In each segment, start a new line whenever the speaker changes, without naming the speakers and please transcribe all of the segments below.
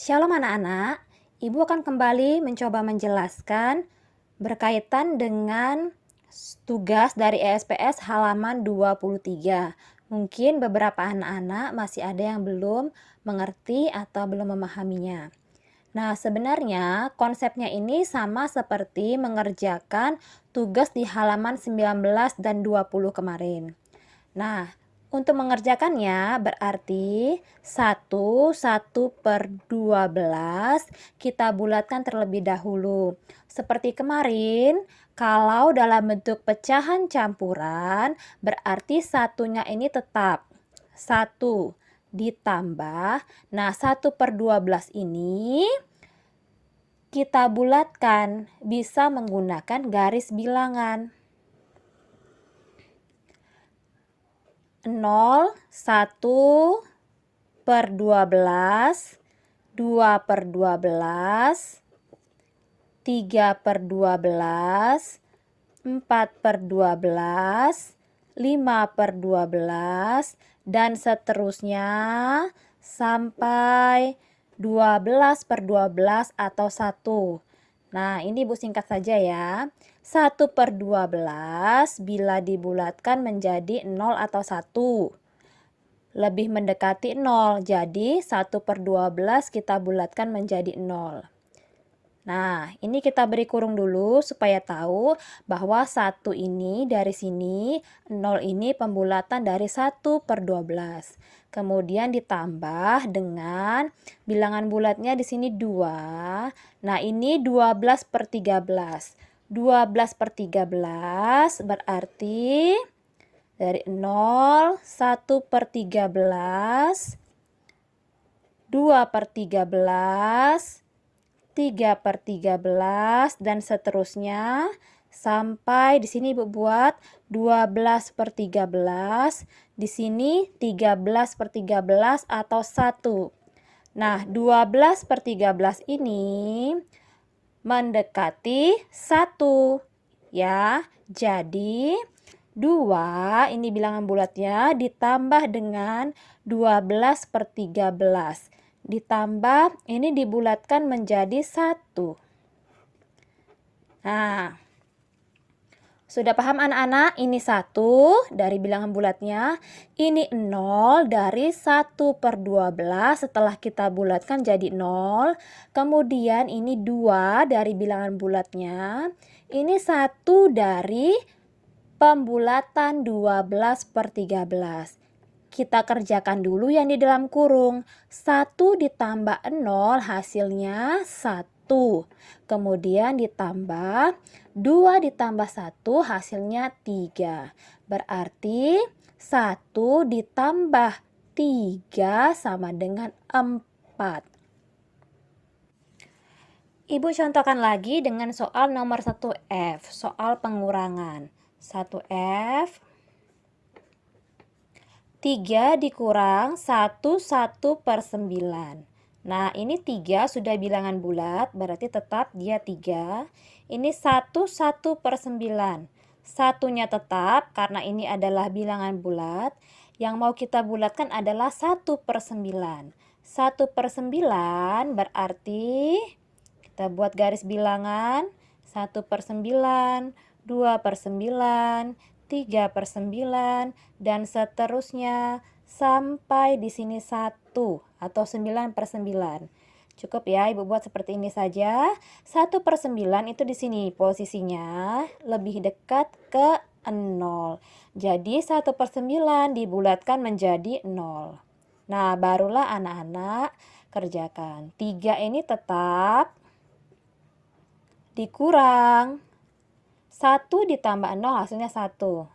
Shalom anak-anak, Ibu akan kembali mencoba menjelaskan berkaitan dengan tugas dari ESPS halaman 23. Mungkin beberapa anak-anak masih ada yang belum mengerti atau belum memahaminya. Nah, sebenarnya konsepnya ini sama seperti mengerjakan tugas di halaman 19 dan 20 kemarin. Nah, untuk mengerjakannya berarti 1/12 kita bulatkan terlebih dahulu. Seperti kemarin, kalau dalam bentuk pecahan campuran berarti satunya ini tetap 1 ditambah. Nah, 1/12 ini kita bulatkan bisa menggunakan garis bilangan. 0, 1/12, 2/12, 3/12, 4/12, 5/12, dan seterusnya sampai 12/12 atau 1. Nah, ini Ibu singkat saja ya. 1/12 bila dibulatkan menjadi 0 atau 1. Lebih mendekati 0, jadi 1/12 kita bulatkan menjadi 0. Nah, ini kita beri kurung dulu supaya tahu bahwa 1 ini dari sini, 0 ini pembulatan dari 1/12. Kemudian ditambah dengan bilangan bulatnya di sini 2. Nah, ini 12/13. 12/13 berarti dari 0, 1/13, 2/13, 3/13, dan seterusnya sampai di sini Ibu buat 12/13, di sini 13/13 atau 1. Nah, 12/13 ini mendekati 1 ya. Jadi 2 ini bilangan bulatnya ditambah dengan 12/13. Ditambah ini dibulatkan menjadi 1. Nah, sudah paham anak-anak? Ini 1 dari bilangan bulatnya. Ini 0 dari 1/12 setelah kita bulatkan jadi 0. Kemudian ini 2 dari bilangan bulatnya. Ini 1 dari pembulatan 12/13. Kita kerjakan dulu yang di dalam kurung. 1 ditambah 0 hasilnya 1. Kemudian ditambah 2 ditambah 1 hasilnya 3. Berarti 1 ditambah 3 sama dengan 4. Ibu contohkan lagi dengan soal nomor 1F, soal pengurangan. 1F 3 dikurang 1/9. Nah, ini 3 sudah bilangan bulat, berarti tetap dia 3. Ini 1/9. Satunya tetap, karena ini adalah bilangan bulat. Yang mau kita bulatkan adalah 1/9. 1/9 berarti kita buat garis bilangan. 1/9, 2/9, 3/9, dan seterusnya sampai di sini 1 atau 9/9. Cukup ya, Ibu buat seperti ini saja. 1/9 itu di sini posisinya lebih dekat ke 0. Jadi 1/9 dibulatkan menjadi 0. Nah, barulah anak-anak kerjakan. 3 ini tetap dikurang 1 ditambah 0 hasilnya 1.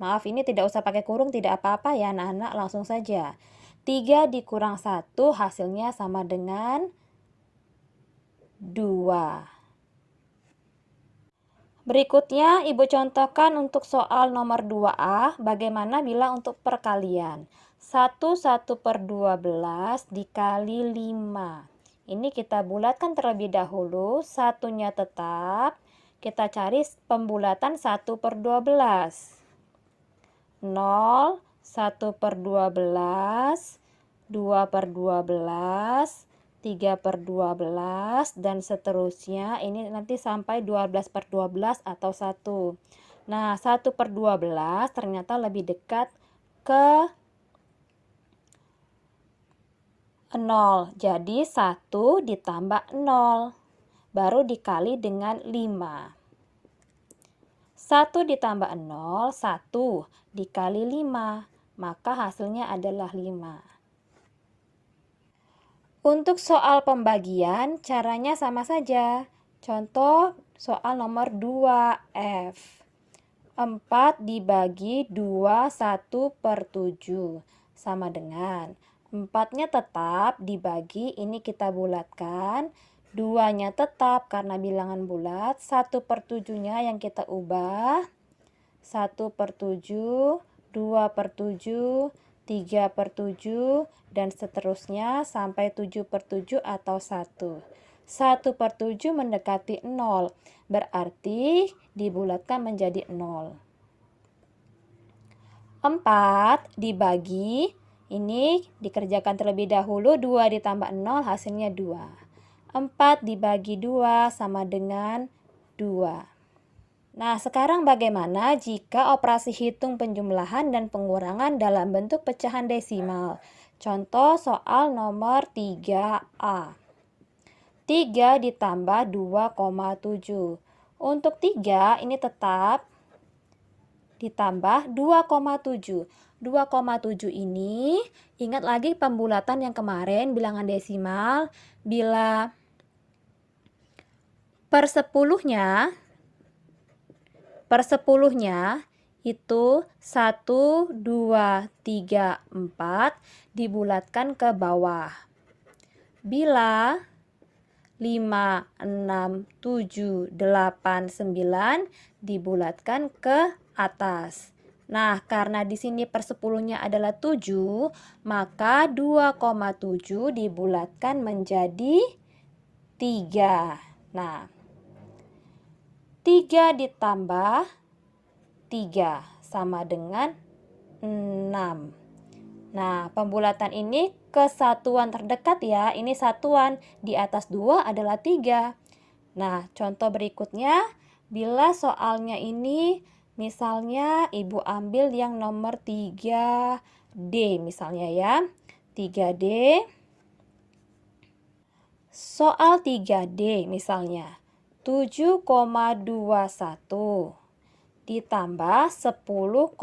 Maaf, ini tidak usah pakai kurung, tidak apa-apa ya anak-anak, langsung saja. 3 dikurang 1 hasilnya sama dengan 2. Berikutnya Ibu contohkan untuk soal nomor 2A, bagaimana bila untuk perkalian. 1/12 dikali 5. Ini kita bulatkan terlebih dahulu, satunya tetap. Kita cari pembulatan 1/12. 0, 1/12, 2/12, 3/12 dan seterusnya. Ini nanti sampai 12/12 atau 1. Nah, 1/12 ternyata lebih dekat ke 0. Jadi 1 ditambah 0 baru dikali dengan 5. 1 ditambah 0, 1 dikali 5, maka hasilnya adalah 5. Untuk soal pembagian, caranya sama saja. Contoh soal nomor 2F. 4 dibagi 2, 1/7. Sama dengan 4-nya tetap dibagi, ini kita bulatkan. 2-nya tetap karena bilangan bulat. 1/7-nya yang kita ubah. 1/7, 2/7, 3/7, dan seterusnya sampai 7/7 atau 1. 1/7 mendekati 0, berarti dibulatkan menjadi 0. 4 dibagi, ini dikerjakan terlebih dahulu, 2 ditambah 0 hasilnya 2. 4 dibagi 2 sama dengan 2. Nah, sekarang bagaimana jika operasi hitung penjumlahan dan pengurangan dalam bentuk pecahan desimal? Contoh soal nomor 3A. 3 ditambah 2,7. Untuk 3 ini tetap ditambah 2,7. 2,7 ini, ingat lagi pembulatan yang kemarin, bilangan desimal, bila per sepuluhnya itu 1, 2, 3, 4 dibulatkan ke bawah. Bila 5, 6, 7, 8, 9 dibulatkan ke atas. Nah, karena di sini per 10-nya adalah 7, maka 2,7 dibulatkan menjadi 3. Nah, 3 ditambah 3 sama dengan 6. Nah, pembulatan ini ke satuan terdekat ya. Ini satuan, di atas 2 adalah 3. Nah, contoh berikutnya, bila soalnya ini misalnya Ibu ambil yang nomor 3D misalnya ya. 3D. Soal 3D misalnya. 7,21 ditambah 10,95.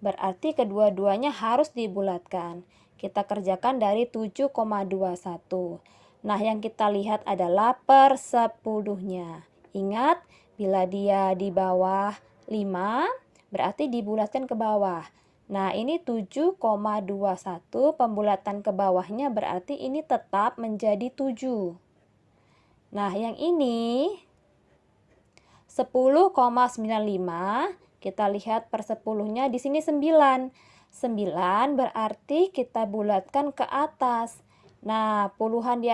Berarti kedua-duanya harus dibulatkan. Kita kerjakan dari 7,21. Nah, yang kita lihat adalah per 10-nya. Ingat, bila dia di bawah 5, berarti dibulatkan ke bawah. Nah, ini 7,21, pembulatan ke bawahnya berarti ini tetap menjadi 7. Nah, yang ini 10,95, kita lihat per 10-nya di sini 9. 9 berarti kita bulatkan ke atas. Nah, satuan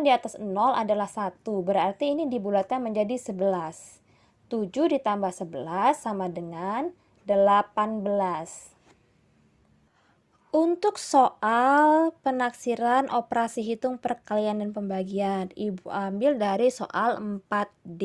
di atas 0 adalah 1. Berarti ini dibulatkan menjadi 11. 7 ditambah 11 sama dengan 18. Untuk soal penaksiran operasi hitung perkalian dan pembagian, Ibu ambil dari soal 4D.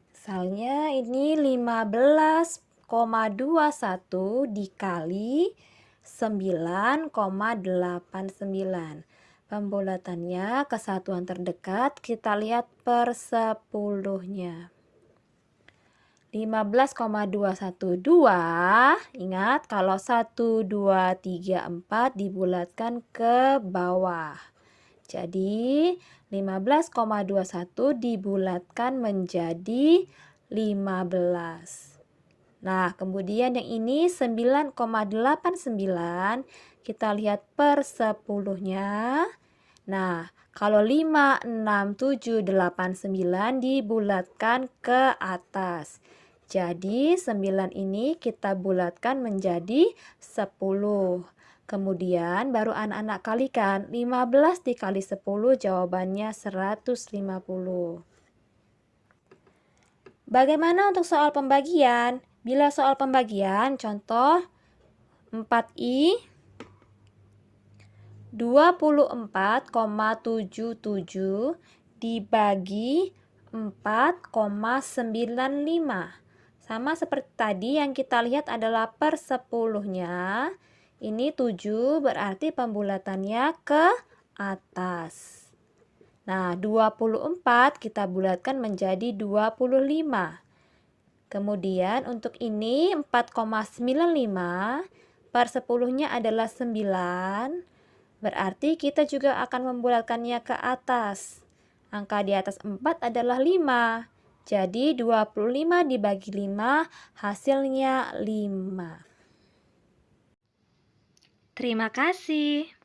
Misalnya ini 15,21 dikali 9,89. Pembulatannya ke satuan terdekat, kita lihat per 10-nya. 15,212, ingat kalau 1, 2, 3, 4 dibulatkan ke bawah. Jadi 15,21 dibulatkan menjadi 15. Nah, kemudian yang ini 9,89, kita lihat per 10-nya. Nah, kalau 5, 6, 7, 8, 9 dibulatkan ke atas. Jadi 9 ini kita bulatkan menjadi 10. Kemudian baru anak-anak kalikan. 15 dikali 10 jawabannya 150. Bagaimana untuk soal pembagian? Bila soal pembagian, contoh 4I 24,77 dibagi 4,95. Sama seperti tadi yang kita lihat adalah per 10-nya. Ini 7 berarti pembulatannya ke atas. Nah, 24 kita bulatkan menjadi 25. Kemudian untuk ini 4,95 per 10-nya adalah 9. Berarti kita juga akan membulatkannya ke atas. Angka di atas 4 adalah 5. Jadi 25 dibagi 5 hasilnya 5. Terima kasih.